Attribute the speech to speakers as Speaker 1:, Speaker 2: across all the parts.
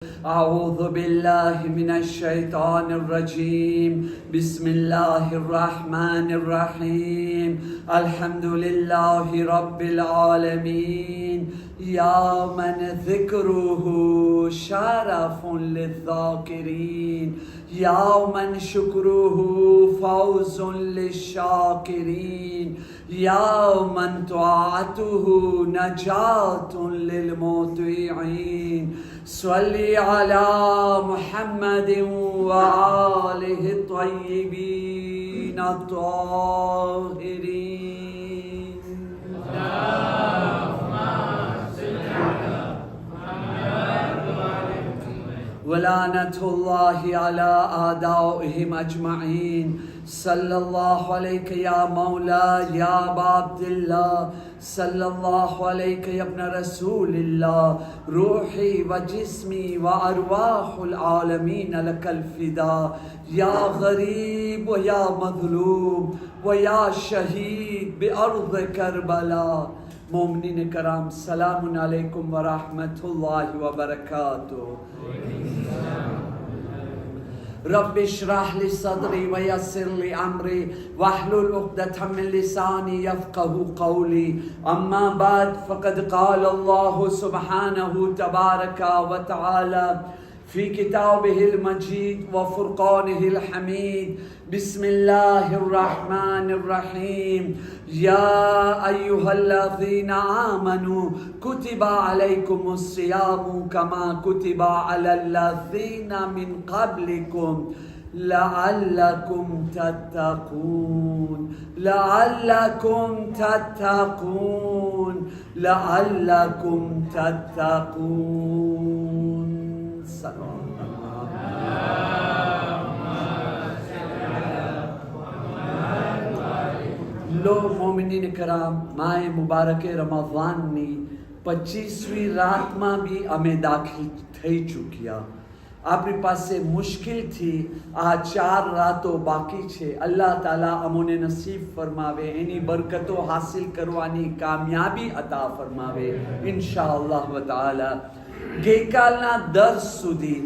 Speaker 1: أعوذ بالله من الشيطان الرجيم بسم الله الرحمن الرحيم الحمد لله رب العالمين يا من ذكره شرف للذاكرين يا من شكره فوز للشاكرين يا من طاعته نجاة للمطيعين صل على محمد وآله الطيبين الطاهرين ولعنة الله على أعدائهم أجمعين صلى الله عليك يا مولا يا أبا عبد الله صلى الله عليك يا ابن رسول الله روحي وجسمي وأرواح العالمين لك الفداء يا غريب ويا مظلوم ويا شهيد بأرض كربلاء مومنین کرام سلام علیکم ورحمۃ اللہ وبرکاتہ رب اشرح لي صدري ويسر لي امري واحلل عقدة من لساني يفقهوا قولي اما بعد فقد قال الله سبحانه تبارك وتعالى في كتابه المجيد وفرقانه الحميد بسم الله الرحمن الرحيم يا أيها الذين آمنوا كتب عليكم الصيام كما كتب على الذين من قبلكم لعلكم تتقون لعلكم تتقون لعلكم تتقون લો મોમિનીન કરામ માએ મુબારકે રમઝાનની 25મી રાતમાં બી અમે દાખલ થઈ ચૂક્યા. આપણી પાસે મુશ્કેલથી આ 4 રાતો બાકી છે. અલ્લાહ તાલા અમોને નસીબ ફરમાવે, એની બરકતો હાસિલ કરવાની કામયાબી અતા ફરમાવે ઇન્શાઅલ્લાહ તાલા. ગઈકાલના દર્સ સુધી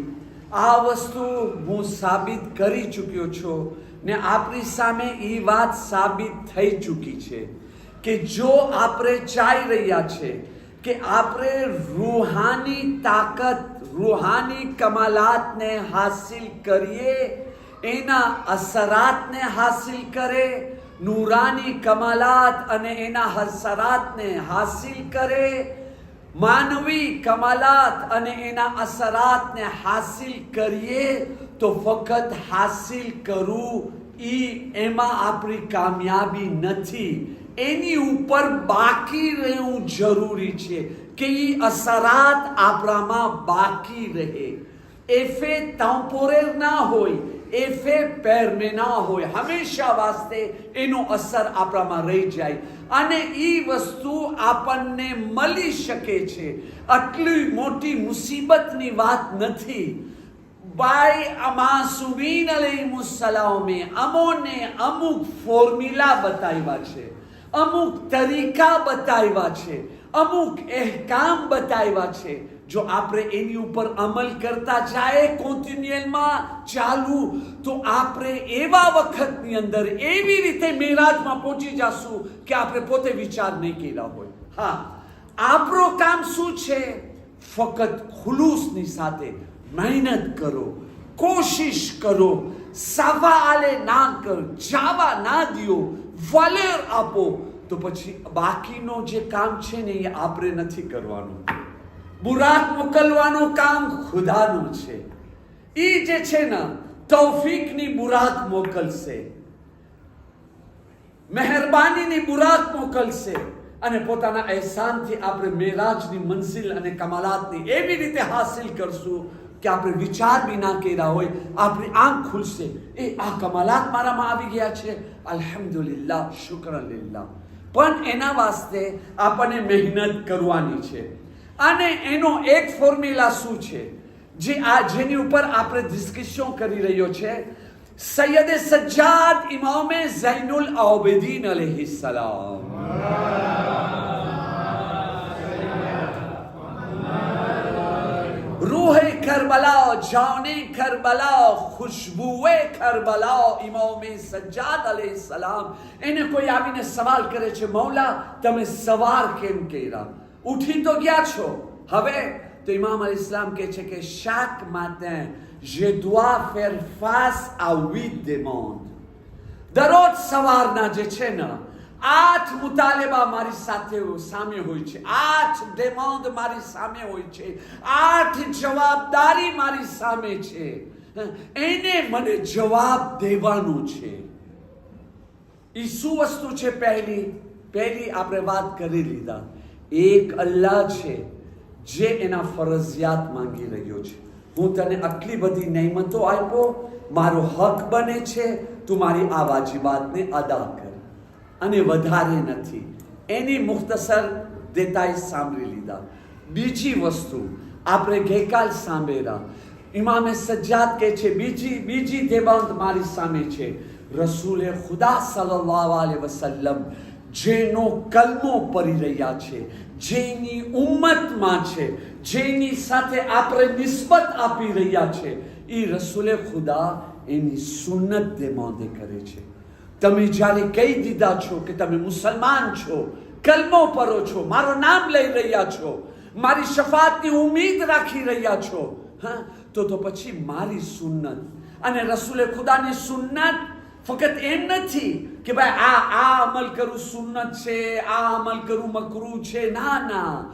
Speaker 1: આ વસ્તુ હું સાબિત કરી ચૂક્યો છું ને આપણી સામે એ વાત સાબિત થઈ ચૂકી છે કે જો આપણે ચાહી રહ્યા છે કે આપણે રૂહાની તાકાત રૂહાની કમાલાતને હાસિલ કરીએ, એના અસરાતને હાસિલ કરે, નૂરાની કમાલાત અને એના અસરાતને હાસિલ કરે, માનવી કમાલાત અને એના અસરાતને હાસિલ કરીએ તો ફક્ત હાસિલ કરવું એમાં આપણી કામયાબી નથી, એની ઉપર બાકી રહેવું જરૂરી છે કે એ અસરાત આપણામાં બાકી રહે. એફે ટેમ્પોરેર ના હોય, એફે પેરમેના હોય, હંમેશા વાસ્તે એનો અસર આપણામાં રહી જાય અને એ વસ્તુ આપણને મળી શકે છે. આટલી મોટી મુસીબતની વાત નથી. ભાઈ માસૂમીન અલૈહિસ્સલામે અમોને અમુક ફોર્મ્યુલા બતાવ્યા છે, અમુક તરીકા બતાવ્યા છે, અમુક અહેકામ બતાવ્યા છે. જો આપણે એની ઉપર અમલ કરતા જાય કોન્ટિન્યુઅલમાં ચાલુ તો આપણે એવા વખતની અંદર એવી રીતે મેરાજમાં પહોંચી જશું કે આપણે પોતે વિચાર નહીં કર્યા હોય. હા, આપણું કામ શું છે? ફક્ત ખુલૂસની સાથે મહેનત કરો, કોશિશ કરો, સવાલે ના કરો, જાવા ના દિયો, વલર આપો, તો પછી બાકીનો જે કામ છે ને એ આપણે નથી કરવાનું. બુરાક મોકલવાનું કામ ખુદાનું છે. એ જે છે ને તૌફીકની બુરાક મોકલશે, મહેરબાનીની બુરાક મોકલશે અને પોતાના અહેસાનથી આપણે મેરાજની મંઝિલ અને કમાલાતની એવી રીતે હાસિલ કરશું કે આપણે વિચાર બી ના કર્યા હોય, આપણી આંખ ખુલશે, એ આ કમાલાત મારામાં આવી ગયા છે, અલ્હમ્દુલિલ્લાહ, શુક્ર લિલ્લાહ. પણ એના વાસ્તે આપણને મહેનત કરવાની છે અને એનો એક ફોર્મ્યુલા શું છે જેની ઉપર આપણે ડિસ્કશન કરી રહ્યો છે? સૈયદ સજ્જાદ ઇમામે ઝૈનુલ આબિદીન અલૈહિસ્સલામ रूह કરબલા, જાને કરબલા, ખુશ્બુએ કરબલા, ઇમામ સજ્જાદ અલૈહિસ્સલામ. એને કોઈ આવીને સવાલ કરે છે, મૌલા તમે સવાર કેમ કર્યા, ઉઠી તો ગયા છો હવે? તો ઇમામ અલૈહિસ્સલામ કહે છે કે chaque matin je dois faire face à 8 demandes. દરરોજ સવારના જે છે ને 8 મુતાલેબા મારી સાથે સામે હોય છે, 8 ડિમાન્ડ મારી સામે હોય છે, 8 જવાબદારી મારી સામે છે, એને મને જવાબ દેવાનો છે. એ શું વસ્તુ છે? પહેલી આપણે વાત કરી લીધા, એક અલ્લાહ છે જે એના ફરજિયાત માંગી રહ્યો છે. હું તને આટલી બધી નેમતો આપ્યો, મારો હક બને છે તું મારી આ વાજિબાતને અદા કર, અને વધારે નથી. એની મુખ્તસર દેતાઈ સાંભળી લીધા. બીજી વસ્તુ આપણે ગઈકાલ સાંભળ્યા, ઇમામે સજ્જાદ કહે છે બીજી દેબાંત મારી સામે છે. રસૂલે ખુદા સલ્લલ્લાહુ અલૈહિ વસલ્લમ જેનો કલમો પડી રહ્યા છે, જેની ઉમ્મતમાં છે, જેની સાથે આપણે નિસ્બત આપી રહ્યા છે, એ રસૂલે ખુદા એની સુન્નત દેમાંદે કરે છે. તમે જ્યારે કહી દીધા છો કે તમે મુસલમાન છો, કલમો પરો છો, મારું નામ લઈ રહ્યા છો, મારી શફાતની ઉમ્મીદ રાખી રહ્યા છો, હા, તો પછી મારી સુન્નત અને રસૂલે ખુદાની સુન્નત ફક્ત એમ નથી કે ભાઈ આ અમલ કરું સુન્નત છે, આ અમલ કરું મકરૂહ છે. ના,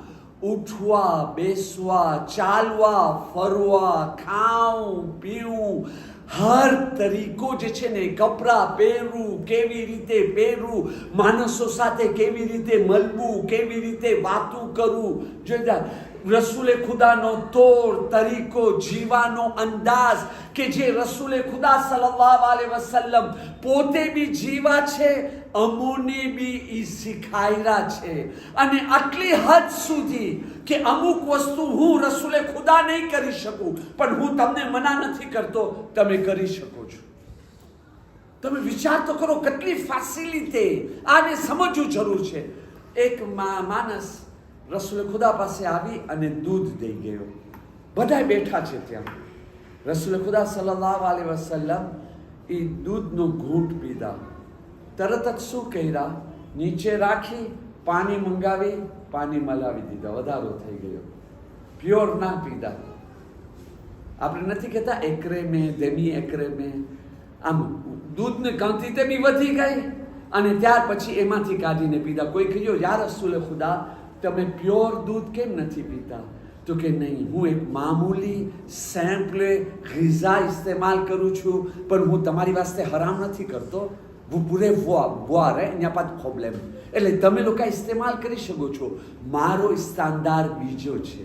Speaker 1: ઉઠવા, બેસવા, ચાલવા, ફરવા, ખાવું, પીવું, હર તરીકો જે છે ને, કપડાં પહેરવું, કેવી રીતે પહેરવું, માણસો સાથે કેવી રીતે મળવું, કેવી રીતે વાતું કરવું, જોઈતા રસૂલે ખુદાનો તોડ તરીકો, જીવાનો અંદાજ કે જે રસૂલે ખુદા સલ્લલ્લાહુ અલૈહિ વસલ્લમ પોતે બી જીવા છે, અમોને બી ઈ શીખાયરા છે. અને આટલી હદ સુધી કે અમુક વસ્તુ હું રસૂલે ખુદા નહીં કરી શકું, પણ હું તમને મના નથી કરતો, તમે કરી શકો છો. તમે વિચાર તો કરો કેટલી ફેસિલિટી, આને સમજવું જરૂર છે. એક માણસ રસૂલે ખુદા પાસે આવી અને દૂધ દઈ ગયો. બધા બેઠા છે ત્યાં. રસૂલે ખુદા સલ્લલ્લાહુ અલૈહિ વસલ્લમ એ દૂધનો ઘૂંટ પીધા. તરત જ શું કર્યા? નીચે રાખી, પાણી મંગાવી, પાણી મલાવી દીધા. વધારો થઈ ગયો. પ્યોર ના પીધા. આપણે નથી કહેતા એકરે મેં દેમી એકરે મેં, આમ દૂધની ક્વોન્ટિટી બી વધી ગઈ અને ત્યાર પછી એમાંથી કાઢીને પીધા. કોઈ કહ્યું, યા રસૂલે ખુદા તમે પ્યોર દૂધ કેમ નથી પીતા? તો કે નહીં, હું એક મામૂલી સેમ્પલે ગિઝા ઇસ્તેમાલ કરું છું, પણ હું તમારી વાસ્તે હરામ નથી કરતો. vous pourrez boire, il n'y a pas de problème. એટલે તમે લોકો ઇસ્તેમાલ કરી શકો છો. મારો સ્ટાન્ડર્ડ બીજો છે,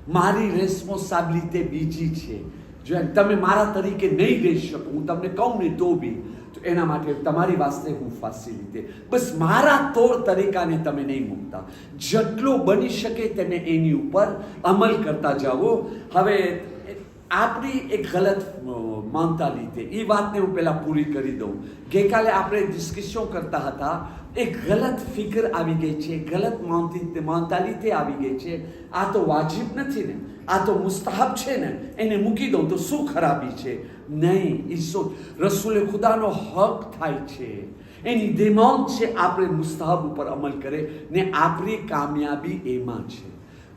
Speaker 1: મારી રેસ્પોન્સિબિલિટી બીજી છે. જો તમે મારા તરીકે નહીં રહી શકો, હું તમને કહું ને તો બી, તો એના માટે તમારી વાસ્તે હું ફેસિલિટી, બસ મારા તોર તરીકાને તમે નહીં મૂકતા. જેટલું બની શકે તમે એની ઉપર અમલ કરતા જાઓ. હવે આપણી એક ગલત મેન્ટાલિટી, એ વાતને હું પહેલાં પૂરી કરી દઉં. ગઈકાલે આપણે ડિસ્કશન કરતા હતા, એક ગલત ફિકર આવી ગઈ છે, ગલત મેન્ટાલિટી આવી ગઈ છે. આ તો વાજિબ નથી ને, આ તો મુસ્તાહબ છે ને, એને મૂકી દઉં તો શું ખરાબી છે? નહીં, ઈસો રસૂલે ખુદાનો હક થાય છે, એની ડિમાન્ડ છે આપણે મુસ્તાહબ ઉપર અમલ કરે ને આપણી કામયાબી એમાં છે.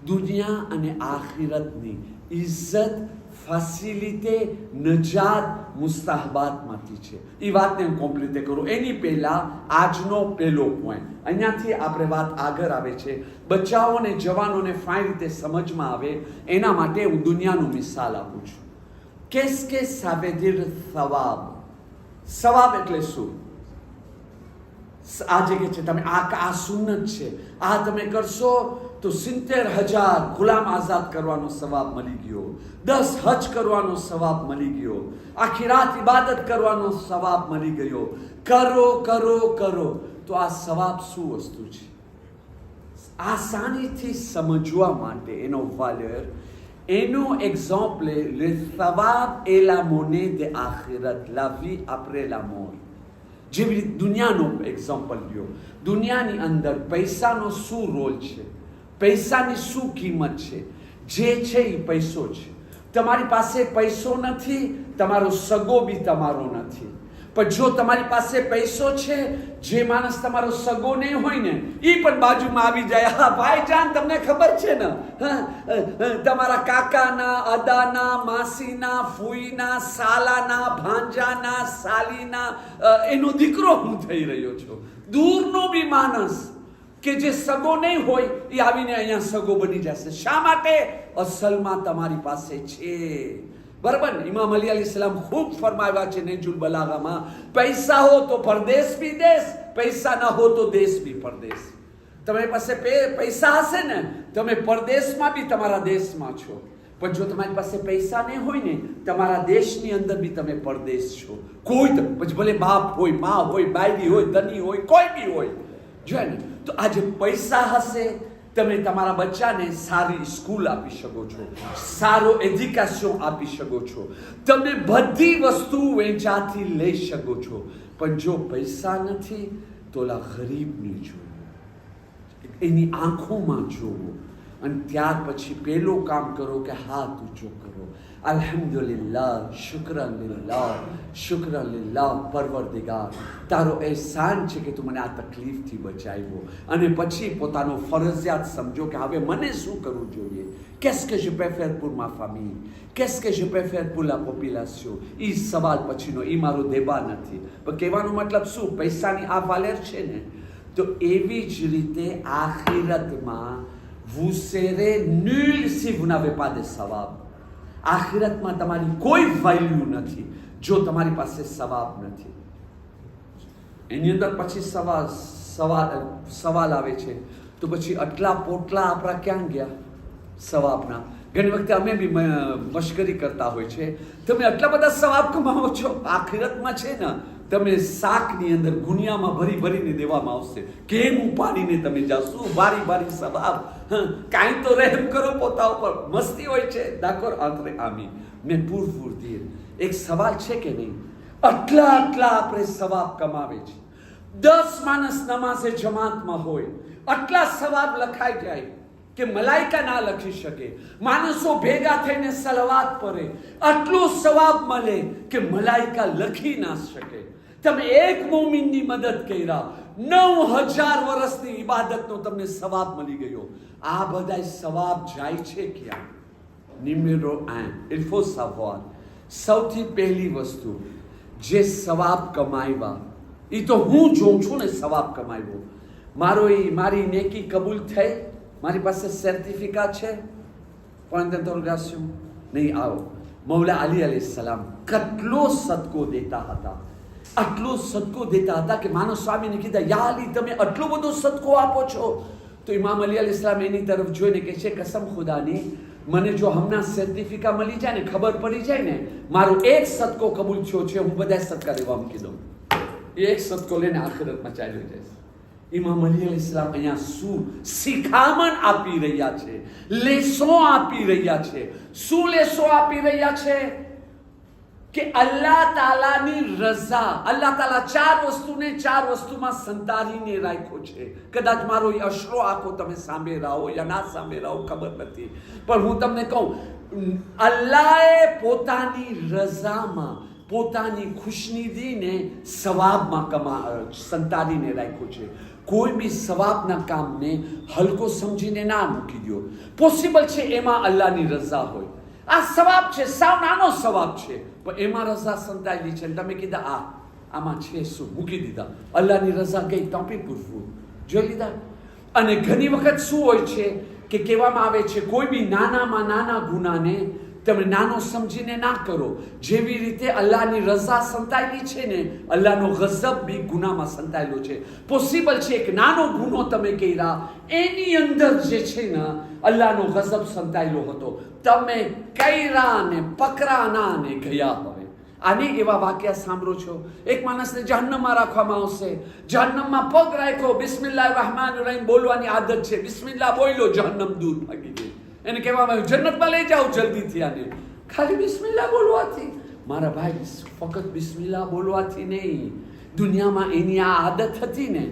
Speaker 1: દુનિયા અને આખિરતની ઇજ્જત, ફેસિલિટી, નજાત મુસ્તાહબાતમાંથી છે. એ વાતને હું કોમ્પ્લીટ કરું એની પહેલાં આજનો પહેલો પોઈન્ટ, અહીંયાથી આપણે વાત આગળ આવે છે. બચ્ચાઓ અને જવાનોને ફાઈ રીતે સમજમાં આવે એના માટે હું દુનિયાનું મિસાલ આપું છું. qu'est-ce que ça veut dire સવાબ? સવાબ એટલે શું? આ જે કે છે તમે આ સુન્નત છે, આ તમે કરશો તો 70,000 ગુલામ આઝાદ કરવાનો સવાબ મળી ગયો, 10 હજ કરવાનો સવાબ મળી ગયો, આખી રાત ઇબાદત કરવાનો સવાબ મળી ગયો. કરો કરો કરો. તો આ સવાબ શું વસ્તુ છે? આસાનીથી સમજવા માટે એનો વાલ્યર, એનો example le સવાબ et la monnaie de આખિરત, la vie après la mort. જેવી રીતે દુનિયાનો એક્ઝામ્પલ લ્યો. દુનિયાની અંદર પૈસાનો શું રોલ છે, પૈસાની શું કિંમત છે? જે છે એ પૈસો છે. તમારી પાસે પૈસો નથી, તમારો સગો બી તમારો નથી. પણ જો તમારી પાસે પૈસો છે, જે માણસ તમારો સગો નહીં હોય ને એ પણ બાજુમાં આવી જાય, હા ભાઈજાન તમને ખબર છે ને, તમારા કાકાના, અદાના, માસીના, ફૂઈના, સાલાના, ભાંજાના, સાલીના એનો દીકરો હું થઈ રહ્યો છું. દૂરનો બી માણસ કે જે સગો નહીં હોય એ આવીને અહીંયા સગો બની જશે. શા માટે? અસલમાં તમારી પાસે છે. બરાબર ને? ઇમામ અલી અલૈહિસ્સલામ ખૂબ ફરમાવ્યા છે નેજુલ બલાગામાં, પૈસા હો તો પરદેશ બી દેશ, પૈસા ના હો તો દેશ બી પરદેશ. તમારી પાસે પૈસા હશે ને, તમે પરદેશમાં બી તમારા દેશમાં છો. પણ જો તમારી પાસે પૈસા નહીં હોય ને, તમારા દેશની અંદર બી તમે પરદેશ છો. કોઈ પછી ભલે બાપ હોય, મા હોય, બાયડી હોય, ધની હોય, કોઈ બી હોય. જો ને, તો આજે પૈસા હશે, તમે તમારા બચ્ચાને સારી સ્કૂલ આપી શકો છો, સારો એજ્યુકેશન આપી શકો છો, તમે બધી વસ્તુ વેચાથી લઈ શકો છો. પણ જો પૈસા નથી તો ઓલા ગરીબને જોવો, એની આંખોમાં જોવો, અને ત્યાર પછી પેલું કામ કરો કે હાથ ઊંચો કરો, અલ્હમ્દુલિલ્લાહ, શુક્રન લિલ્લાહ, શુક્રન લિલ્લાહ, પરવરદિગાર તારો એહસાન છે કે તું મને આ તકલીફથી બચાવ્યો. અને પછી પોતાનો ફરજિયાત સમજો કે હવે મને શું કરવું જોઈએ. qu'est-ce que je peux faire pour ma famille, qu'est-ce que je peux faire pour la population. એ સવાલ પછીનો, એ મારો દેબા નથી. પણ કહેવાનો મતલબ શું? પૈસાની આ વાલેર છે ને, તો એવી જ રીતે આખિરતમાં vous serez nul si vous n'avez pas de સવાબ. આખિરતમાં તમારી કોઈ વેલ્યુ નથી જો તમારી પાસે સવાબ નથી. એની અંદર પછી સવાલ આવે છે, તો પછી આટલા પોટલા આપણા ક્યાં ગયા સવાબના? ઘણી વખતે અમે બી મશ્કરી કરતા હોય છે, તમે આટલા બધા સવાબ કમાવો છો, આખિરતમાં છે ને તમે શાકની અંદર ગુનિયામાં ભરી ભરીને દેવામાં આવશે. કેમ ઉપાડીને તમે જાશો? બારી બારી સવાબ. કાંઈ તો રહેમ કરો પોતા ઉપર. મસ્તી હોય છે, દાખર આંતરે આમી મેં પૂર દીર. એક સવાલ છે કે નહીં? આટલા આપણે સવાબ કમાવે છે. 10 માણસ નમાઝે જમાતમાં હોય, આટલા સવાબ લખાઈ જાય કે મલાઈકા ના લખી શકે. માણસો ભેગા થઈને સલવાત પડે, આટલો સવાબ મળે કે મલાઈકા લખી ના શકે. તમે એક મોમિનની મદદ કર્યા, 9000 વર્ષની ઇબાદતનો તમને સવાબ મળી ગયો. આ બધા સવાબ જાય છે ક્યાં? નિમેરો il faut savoir. સૌથી પહેલી વસ્તુ જે સવાબ કમાવ્યા, એ તો હું જોઉં છું ને સવાબ કમાવ્યો. મારી નેકી કબૂલ થઈ, મારી પાસે સર્ટિફિકેટ છે. પણ ઇન્ટરોગેશન નહીં. આવો મૌલા અલી અલૈહિસ્સલામ કેટલો સદકો દેતા હતા, આટલો સદકો દેતા હતા કે માનવ સ્વામીને કીધા, યા અલી તમે આટલો બધો સદકો આપો છો? તો ઇમામ અલી અલૈહિસ્સલામ એની તરફ જોઈને કહે છે, કસમ ખુદાની, મને જો હમણાં સર્ટિફિકેટ મળી જાય ને, ખબર પડી જાય ને મારો એક સદકો કબૂલ થયો છે, હું બધા સદકા દેવા મૂકી દઉં. એક સદકો લઈને આખિરતમાં ચાલ્યો જશે. ઇમામ અલી અલૈહિસ્સલામ અહીંયા શું શિખામણ આપી રહ્યા છે, લેસો આપી રહ્યા છે. શું લેસો આપી રહ્યા છે? કે અલ્લાહ તાલાની રઝા. અલ્લાહ તાલા 4 વસ્તુમાં સંતાડીને રાખ્યો છે. કદાચ મારો એ અશરો આખો તમે સાંભળ્યા હો યા ના સાંભળ્યા હો, ખબર નથી, પણ હું તમને કહું, અલ્લાહે પોતાની રઝામાં, પોતાની ખુશનુદીને સવાબમાં સંતાડીને રાખ્યો છે. કોઈ બી સવાબના કામને હલકો સમજીને ના મૂકી દો. પોસિબલ છે એમાં અલ્લાહની રઝા હોય. આ સવાબ છે, સાવ નાનો સવાબ છે, પણ એમાં રઝા સંતાયેલી છે. તમે કીધા આમાં છે શું, મૂકી દીધા. અલ્લાહની રઝા ગઈ, ટોપી પૂરવું જોઈ લીધા. અને ઘણી વખત શું હોય છે કે કહેવામાં આવે છે, કોઈ બી નાનામાં નાના ગુનાને તમે નાનો સમજીને ના કરો. જેવી રીતે અલ્લાહની રઝા સંતાયેલી છે ને, અલ્લાહનો ગઝબ બી ગુનામાં સંતાયેલો છે. પોસિબલ છે એક નાનો ગુનો તમે કર્યા, એની અંદર જે છે ને અલ્લાહનો ગઝબ સંતાયેલો હતો. તમે કર્યા ને પકડાના ને ગયા. હવે આને એવા વાક્યા સાંભળો છો, એક માણસને જહન્નમમાં રાખવામાં આવશે, જહન્નમમાં પગ રાખ્યો, બિસ્મિલ્લાહ રહમાન રહીમ બોલવાની આદત છે, બિસ્મિલ્લાહ બોલ્યો, જહન્નમ દૂર ભાગી ગઈ. એને કહેવામાં આવ્યું જન્નતમાં લઈ જાઓ જલ્દીથી. આને ખાલી બિસ્મિલ્લાહ બોલવાથી. મારા ભાઈ, ફક્ત બિસ્મિલ્લાહ બોલવાથી નહીં, દુનિયામાં એની આ આદત હતી ને,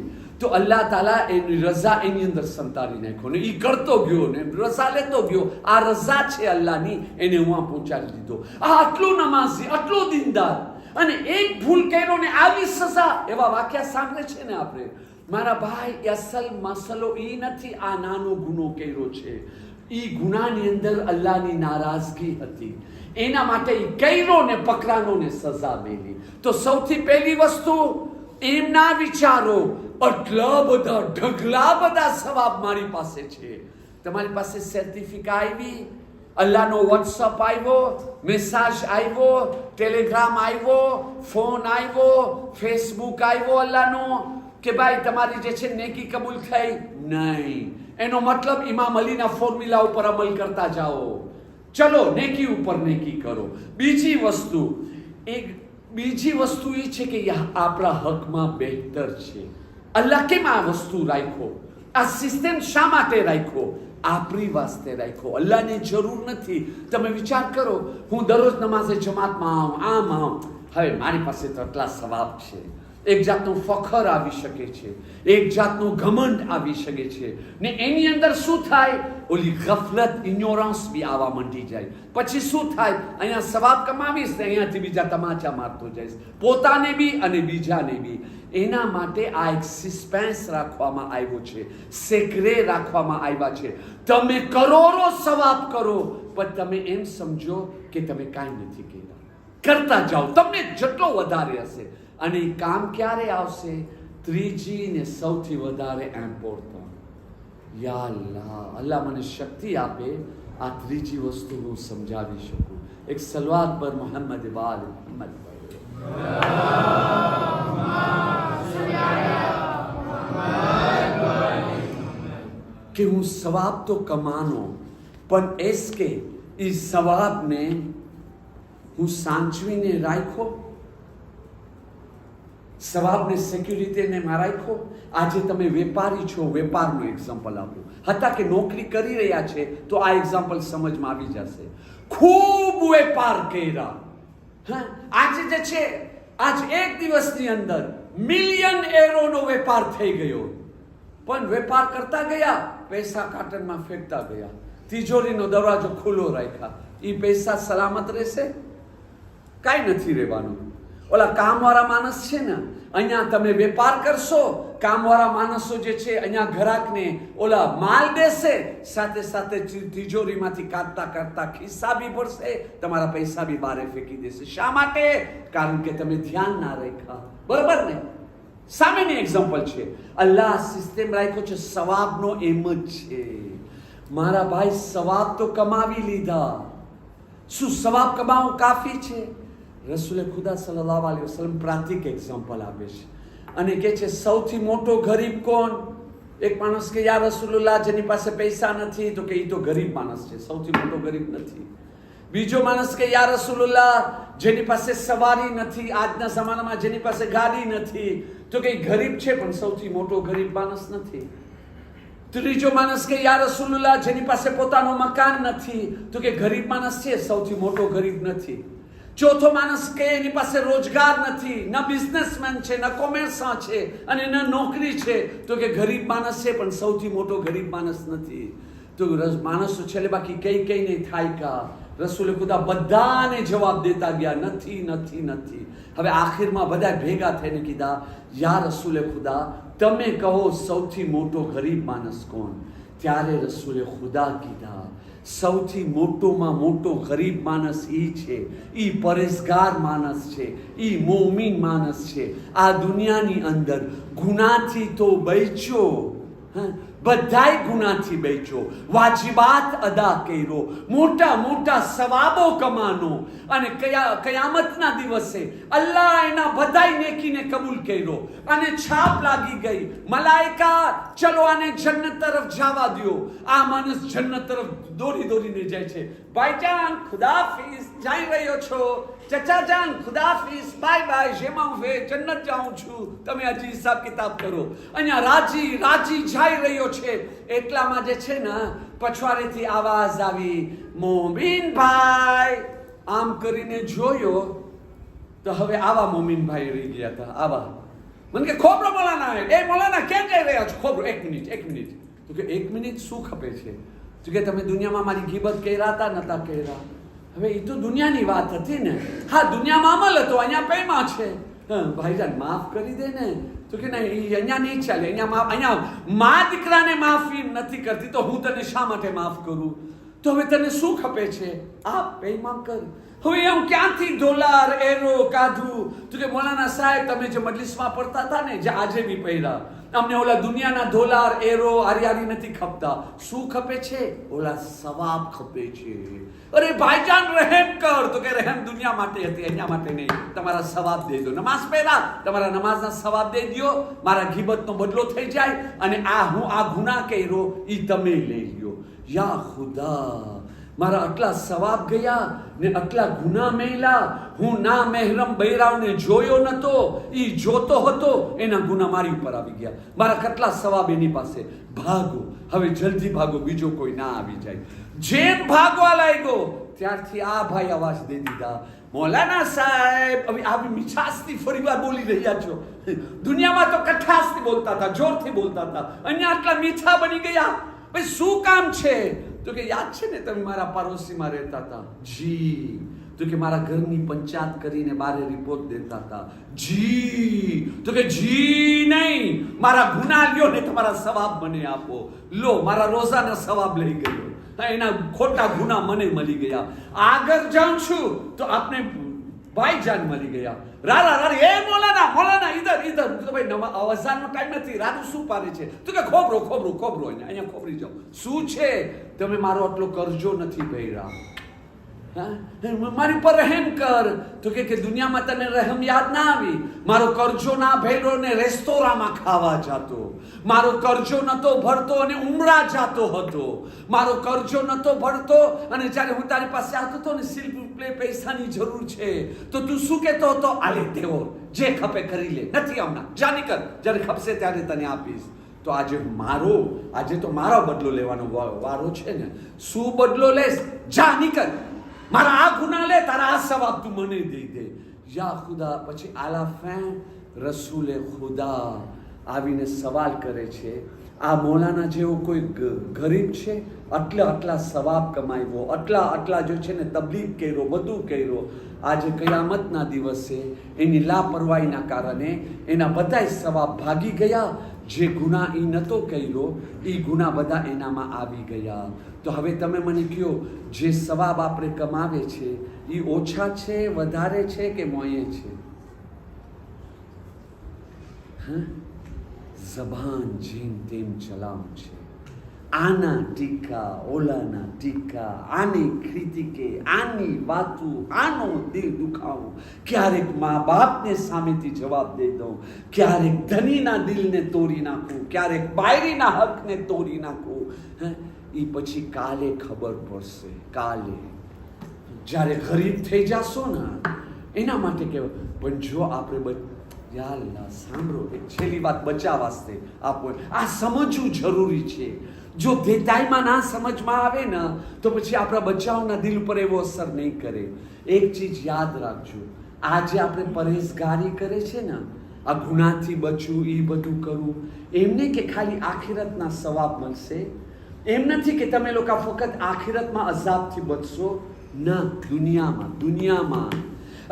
Speaker 1: તો અલ્લાહ તાલા એની રઝા એની અંદર સંતાડી નાખ્યો ને એ કરતો ગયો ને રઝા લેતો ગયો. આ રઝા છે અલ્લાહની, એને હું પહોંચાડી દીધો. આ આટલો નમાઝી, આટલો દીનદાર, અને એક ભૂલ કર્યો ને આવી સજા. એવા વાક્યા સાંભળે છે ને આપણે. મારા ભાઈ, અસલ મસલો એ નથી આ નાનો ગુનો કર્યો છે. એ ગુનાની અંદર અલ્લાહની નારાજગી હતી, એના માટે એ કર્યો ને પકડાનો ને સજા મેલી. તો સૌથી પહેલી વસ્તુ એમ ના વિચારો આટલા બધા ઢગલા બધા સવાબ મારી પાસે છે. તમારી પાસે સર્ટિફિકેટ આવી, અલ્લાહનો વોટ્સઅપ આવ્યો, મેસેજ આવ્યો, ટેલિગ્રામ આવ્યો, ફોન આવ્યો, ફેસબુક આવ્યો અલ્લાહનો કે ભાઈ તમારી જે છે નેકી કબૂલ થઈ. નહીં, એનો મતલબ ઇમામ અલીના ફોર્મ્યુલા ઉપર અમલ કરતા જાઓ. ચલો નેકી ઉપર નેકી કરો. બીજી વસ્તુ એ છે કે આપણા હકમાં બહેતર છે. અલ્લાહ કેમ આ વસ્તુ રાખ્યો? આ સિસ્ટમ શા માટે રાખ્યો? આપણી વાસ્તે રાખ્યો. અલ્લાહને જરૂર નથી. તમે વિચાર કરો, હું દરરોજ નમાઝે જમાતમાં આવું. હવે મારી પાસે તો આટલા સવાબ છે. એક જાતનું ફખર આવી શકે છે, એક જાતનું ઘમંડ આવી શકે છે ને એની અંદર શું થાય? ઓલી ગફલત, ઇગ્નોરન્સ બી આવવા માંડી જાય. પછી શું થાય? અહીંયા સવાબ કમાવીશ ને અહીંયાથી બીજા તમાચા મારતો જઈશ, પોતાને બી અને બીજાને બી. એના માટે આ એક સસ્પેન્સ રાખવામાં આવ્યો છે, સેક્રે રાખવામાં આવ્યા છે. તમે કરોડો સવાબ કરો પણ તમે એમ સમજો કે તમે કાંઈ નથી કર્યા. કરતા જાઓ, તમને જેટલો વધારે હશે. અને એ કામ ક્યારે આવશે? ત્રીજી ને સૌથી વધારે ઇમ્પોર્ટન્ટ, યા અલ્લાહ, અલ્લાહ મને શક્તિ આપે આ ત્રીજી વસ્તુ હું સમજાવી શકું. એક સલવાત પર મોહમ્મદ વાલ મોહમ્મદ કે હું સવાબ તો કમાનો, પણ એસ કે એ સવાબને હું સાચવીને રાખ્યો, સવાબને સિક્યુરિટીને રાખ્યો. આજે તમે વેપારી છો, વેપારનું એક્ઝામ્પલ આપું. હતા કે નોકરી કરી રહ્યા છે તો આ એક્ઝામ્પલ સમજમાં આવી જશે. ખૂબ વેપાર કર્યા, આજે જે છે આજ એક દિવસની અંદર મિલિયન એરોનો વેપાર થઈ ગયો. પણ વેપાર કરતા ગયા, પૈસા કાર્ટનમાં ફેંકતા ગયા, તિજોરીનો દરવાજો ખુલ્લો રાખ્યા. એ પૈસા સલામત રહેશે? કાંઈ નથી રહેવાનું. ઓલા કામવાળા માણસ છે ને, અહીંયા તમે વેપાર કરશો, કામવાળા માણસો જે છે અહીંયા ગ્રાહકને ઓલા માલ દેશે, સાથે સાથે તિજોરીમાંથી કાઢતા કાઢતા ખિસ્સા બી ભરશે, તમારા પૈસા બી બહાર ફેંકી દેશે. શા માટે? કારણ કે તમે ધ્યાન ના રાખ્યા. બરોબર ને? સામેની એક્ઝામ્પલ છે. અલ્લાહ સિસ્ટમ રાખ્યો છે સવાબનો, એમ જ છે. મારા ભાઈ, સવાબ તો કમાવી લીધા. શું સવાબ કમાવું કાફી છે? રસૂલે ખુદા સલ્લલ્લાહુ અલૈહિ વસલ્લમ પ્રાતિક એક્ઝામ્પલ આપે છે અને કહે છે સૌથી મોટો ગરીબ કોણ? એક માણસ કે યા રસૂલુલ્લાહ, જેની પાસે પૈસા નથી. તો કે એ તો ગરીબ માણસ છે, સૌથી મોટો ગરીબ નથી. બીજો માણસ કે યા રસૂલુલ્લાહ, જેની પાસે સવારી નથી, આજના જમાનામાં જેની પાસે ગાડી નથી. તો કે ગરીબ છે પણ સૌથી મોટો ગરીબ માણસ નથી. ત્રીજો માણસ કે યા રસૂલુલ્લાહ, જેની પાસે પોતાનો મકાન નથી. તો કે ગરીબ માણસ છે, સૌથી મોટો ગરીબ નથી. ચોથો માણસ કે એની પાસે રોજગાર નથી, ન બિઝનેસમેન છે, ન કોમર્સમાં છે અને ન નોકરી છે. તો કે ગરીબ માણસ છે પણ સૌથી મોટો ગરીબ માણસ નથી. તો માણસો છેલ્લે બાકી કઈ નહીં થાય કા? રસૂલે ખુદા બધાને જવાબ દેતા ગયા, નથી નથી નથી. હવે આખિરમાં બધા ભેગા થઈને કીધા, યા રસૂલે ખુદા, તમે કહો સૌથી મોટો ગરીબ માણસ કોણ? ત્યારે રસૂલે ખુદા કીધા, સૌથી મોટોમાં મોટો ગરીબ માણસ એ છે, એ પરેશગાર માણસ છે, એ મોમીન માણસ છે. આ દુનિયાની અંદર ગુનાથી તો બચ્યો, બધાય ગુનાથી બચ્યો, વાજિબાત અદા કર્યો, મોટા મોટા સવાબો કમાનો, અને કયામતના દિવસે અલ્લાહ એના બધાય નેકીને કબૂલ કર્યો અને છાપ લાગી ગઈ. મલાઈકા ચલો આને જન્નત તરફ જવા દો. આ માણસ જન્નત તરફ દોડીને જાય છે. ભાઈજાન ખુદાફિઝ, જઈ રહ્યો છો. ચચા જાન ખુદાફિઝ, બાય બાય, જેમાં હું જન્નત જાઉં છું, તમે હજી હિસાબ કિતાબ કરો. અહીંયા રાજી જઈ રહ્યો છે. એટલામાં જે છે ને પછવાડેથી આવાજ આવી, મોમીનભાઈ. આમ કરીને જોયો તો હવે આવા મોમીનભાઈ રહી ગયા હતા. આવા મને કે ખોબરો મોલાના એ મોલાના કેમ જઈ રહ્યા છો? ખોબરો 1 મિનિટ. તો કે 1 મિનિટ શું ખપે છે? તો કે તમે દુનિયામાં મારી ગીબત કર્યા હતા નતા કર્યા? હવે એ તો દુનિયાની વાત હતી ને. હા, દુનિયામાં અમલ હતો, અહીંયા પૈમાં છે. ભાઈજાન માફ કરી દે ને. તો કે નહીં, અહીંયા નહીં ચાલે. અહીંયા મા દીકરાને માફી નથી કરતી, તો હું તને શા માટે માફ કરું? તો હવે તને શું ખપે છે? આ પૈમાં કર. હવે હું ક્યાંથી ડોલર એરો કાઢું? તો કે મોલાના સાહેબ, તમે જે મજલિસમાં પડતા હતા ને, જે આજે બી પહેર્યા, અમને ઓલા દુનિયાના ડોલર એરો આરી નથી ખપતા. શું ખપે છે? ઓલા સવાબ ખપે છે. અરે ભાઈજાન રહેમ કર. તો કે રહેમ દુનિયા માટે હતી, અહીંયા માટે નહીં. તમારા સવાબ દે દો. નમાઝ પહેરા, તમારા નમાઝના સવાબ દે દો. મારા ગીબતનો બદલો થઈ જાય, અને હું આ ગુનાહ કર્યો એ તમે લઈ લ્યો. યા ખુદા, મારા આટલા સવાબ ગયા ને આટલા ગુનાહ મેલા. હું ના મહેરમ બૈરાવને જોયો નતો, ઈ જોતો હતો, એના ગુનાહ મારી ઉપર આવી ગયા. મારા કેટલા સવાબ એની પાસે. ભાગો, હવે જલ્દી ભાગો, બીજો કોઈ ના આવી જાય. જેમ ભાગવા લાગ્યો ત્યારથી આ ભાઈ અવાજ દે દીધા, મૌલાના સાહેબ, હવે આવી મીઠાસથી ફરીવાર બોલી રહ્યા છો. દુનિયામાં તો કઠાસથી બોલતા હતા, જોરથી બોલતા હતા, અહીંયા આટલા મીઠા બની ગયા. ભાઈ શું કામ છે? તો કે યાદ છે ને, તમે મારા પાડોશીમાં રહેતા હતા? જી. તો કે મારા ઘરની પંચાયત કરીને બારે રિપોર્ટ દેતા હતા? જી. તો કે જી નહીં, મારા ગુનાહ લ્યો ને તમારા સવાબ મને આપો. લો, મારા રોજાના સવાબ લઈ ગયો, એના ખોટા ગુનાહ મને મળી ગયા. આગળ જાઉં છું તો આપને ભાઈજાન મળી ગયા. રારા એ મોલાના ઇધર. તો ભાઈ અવસાનનો ટાઈમ નથી, રાતું શું પારે છે? તો કે ખોબરો અહીંયા ખોબરી જાઓ. શું છે? તમે મારો આટલો કરજો નથી ભર્યા, મારી પર રહેમ કર. તો કે દુનિયામાં તને રહેમ યાદ ના આવી? મારો કરજો ના ભર્યો ને રેસ્ટોરાંમાં ખાવા જાતો, મારો કરજો નતો ભરતો અને ઉમરા જાતો હતો, મારો કરજો નતો ભરતો, અને જ્યારે હું તારી પાસે આવતો હતો ને, સિલ્પ પૈસાની જરૂર છે, તો તું શું કહેતો હતો? આલે તેઓ જે ખપે કરી લે, નથી આવના, જા નીકળ, જ્યારે ખપશે ત્યારે તને આપીશ. તો આજે તો મારો બદલો લેવાનો વારો છે ને. શું બદલો લેશ? જા નીકળ, મારા આ ગુનાહ લે, તારા આ સવાબ તું મને દઈ દે. યા ખુદા. પછી આલા ફેન રસૂલે ખુદા આવીને સવાલ કરે છે, આ મૌલાના જેવો કોઈ ગરીબ છે? આટલા સવાબ કમાવ્યો, આટલા જો છે ને તબલીગ કર્યો, બધું કર્યો. આજે કયામતના દિવસે એની લાપરવાહીના કારણે એના બધાય સવાબ ભાગી ગયા. જે ગુનાહ એ નતો કર્યો, એ ગુનાહ બધા એનામાં આવી ગયા. તો હવે તમે મને કહો, જે સવાબ આપણે કમાવે છે એ ઓછા છે, વધારે છે કે મોયે છે? જબાન જેમ તેમ ચલામ છે. આના ટીકા, ઓલાના ટીકા, આની ક્રિતિકે, આની વાતું, આનો દિલ દુખાવું. ક્યારેક મા બાપને સામેથી જવાબ દઈ દઉં, ક્યારેક ધનીના દિલને તોડી નાખું, ક્યારેક બાયરીના હકને તોડી નાખું. એ પછી કાલે ખબર પડશે. કાલે જ્યારે ગરીબ થઈ જશો ને, એના માટે કહેવાય. પણ જો આપણે યાર સાંભળો, એક છેલ્લી વાત બચા વાસ્તે આપો, આ સમજવું જરૂરી છે. જો દેતાઈમાં ના સમજમાં આવે ને, તો પછી આપણા બચ્ચાઓના દિલ ઉપર એવો અસર નહીં કરે. એક ચીજ યાદ રાખજો, આજે આપણે પરેશગારી કરે છે ને, આ ગુનાથી બચવું, એ બધું કરવું, એમને કે ખાલી આખિરતના સવાબ મળશે, એમ નથી કે તમે લોકો ફક્ત આખિરતમાં અઝાબથી બચશો. ના, દુનિયામાં.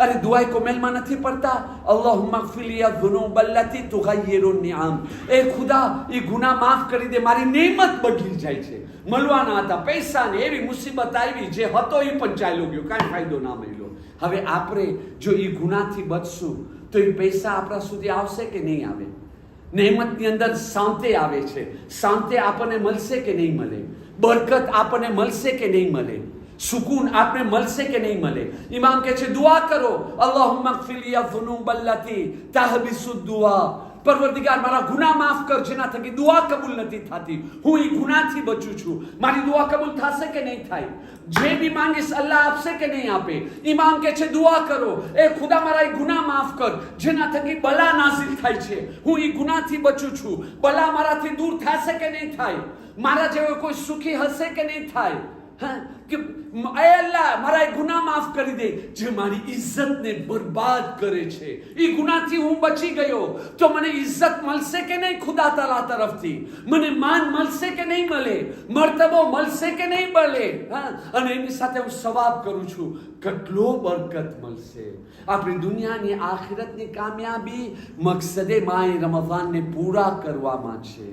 Speaker 1: અરે દુઆએ કોમેલમાં નથી પડતા, અલ્લાહુમ્મા ગફિર લી અઝ્ઝુનૂબ અલ્લતી તુગય્યિરુ નિઆમ. એ ખુદા, એ ગુનાહ માફ કરી દે, મારી નેમત બદલી જાય છે. મળવાના હતા પૈસા ને એવી મુસીબત આવી, જે હતો એ પણ ચાલ્યો ગયો, કાંઈ ફાયદો ના મળ્યો. હવે આપણે જો એ ગુનાહથી બચશું તો એ પૈસા આપણા સુધી આવશે કે નહીં આવે? નેમતની અંદર શાંતિ આવે છે, શાંતિ આપણને મળશે કે નહીં મળે? બરકત આપણને મળશે કે નહીં મળે? સુકૂન આપને મળશે કે નહીં મળે? ઇમામ કહે છે દુઆ કરો, અલ્લાહુમ્મા ગફિર લી અઝ્ઝુનૂબ અલ્લતી તહબિસુ દુઆ. પરવરદિગાર, મારા ગુનાહ માફ કર, જેના થકી દુઆ કબૂલ નથી થતી. હું એ ગુનાહથી બચું છું, મારી દુઆ કબૂલ થશે કે નહીં થાય? જે બી માંગીશ અલ્લાહ આપશે કે નહીં આપે? ઇમામ કહે છે દુઆ કરો, એ ખુદા મારા એ ગુનાહ માફ કર, જેના થકી બલા નાઝિલ થાય છે. હું એ ગુનાહથી બચું છું, બલા મારાથી દૂર થશે કે નહીં થાય? મારા જેવો કોઈ સુખી હશે કે નહીં થાય? હા કે એ અલ્લાહ મારા એ ગુનાહ માફ કરી દે. જે મારી ઇજ્જતને બરબાદ કરે છે, એ ગુનાહથી હું બચી ગયો તો મને ઇજ્જત મળશે કે નહીં ખુદા તાલા તરફથી? મને માન મળશે કે નહીં મળે? મર્તબો મળશે કે નહીં મળે? હા, અને એની સાથે હું સવાબ કરું છું, કેટલો બરકત મળશે. આપણી દુનિયાની આખિરતની કામયાબી મકસદે માય રમઝાનને પૂરા કરવામાં છે.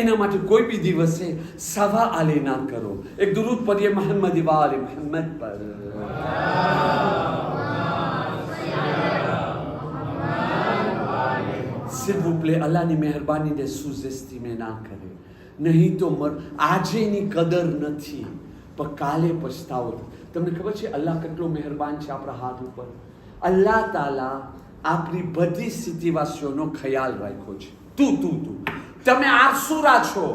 Speaker 1: એના માટે કોઈ બી દિવસે સવા આલે ના કરો. એક દુરૂદ પઢીએ મોહમ્મદ વાલે મોહમ્મદ પર. s'il vous plaît, અલ્લાહની મહેરબાનીને સુઝેસ્ટીમે ના કરે. નહીં તો આજેની કદર નથી પણ કાલે પછતાવો. તમને ખબર છે અલ્લાહ કેટલો મહેરબાન છે આપણા હાથ ઉપર? અલ્લાહ તાલા આપણી બધી સ્થિતિવાસીઓનો ખ્યાલ રાખ્યો છે. તું તમે આરસુરા છો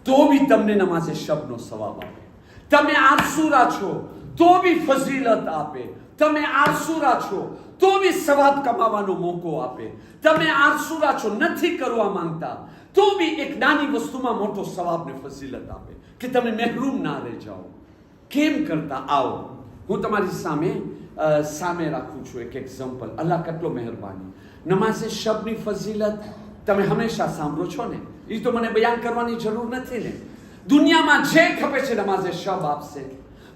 Speaker 1: તો બી તમને નમાઝે શબનો સવાબ આપે. તમે આરસુરા છો તો બી ફઝીલત આપે. તમે આરસુરા છો તો બી સવાબ કમાવાનો મોકો આપે. તમે આરસુરા છો, નથી કરવા માંગતા તો બી એક નાની વસ્તુમાં મોટો સવાબ ને ફઝીલત આપે કે તમે મહેરૂમ ના રહી જાઓ. કેમ કરતા? આવો હું તમારી સામે રાખું છું એક એક્ઝામ્પલ. અલ્લાહ કેટલો મહેરબાની. નમાઝે શબની ફઝીલત તમે હંમેશા સાંભળો છો ને, એ તો મને બયાન કરવાની જરૂર નથી ને. દુનિયામાં જે ખપે છે નમાઝે શબ આપશે.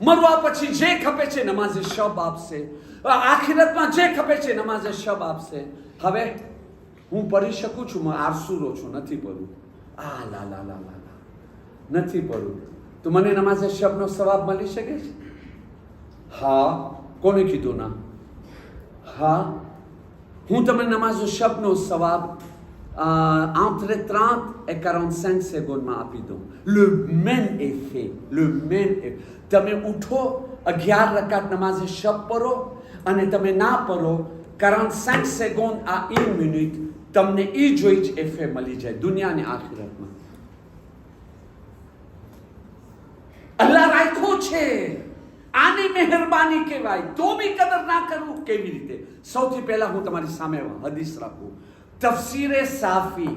Speaker 1: મરવા પછી જે ખપે છે નમાઝે શબ આપશે. આખિરતમાં જે ખપે છે નમાઝે શબ આપશે. હવે હું પઢી શકું છું, આરસુરો છું, નથી પઢું. નથી પઢું તો મને નમાઝે શબનો સવાબ મળી શકે છે? હા. કોને કીધું ના? હા, હું તમને નમાઝે શબનો સવાબ entre 30 et 45 સેકન્ડમાં આપી દઉં. Le même effet, le même effet. તમે ઉઠો 11 રકાત નમાઝે શબ પઢો અને તમે ના પઢો 45 સેકન્ડ à 1 મિનિટ, તમને એ જોઈ જ એફે મળી જાય દુનિયાની આખિરતમાં. અલ્લાહ રાખ્યો છે. આની મહેરબાની કહેવાય. તો બી કદર ના કરવું કેવી રીતે? સૌથી પહેલા હું તમારી સામે હદીસ રાખું. તફસીરે સાફી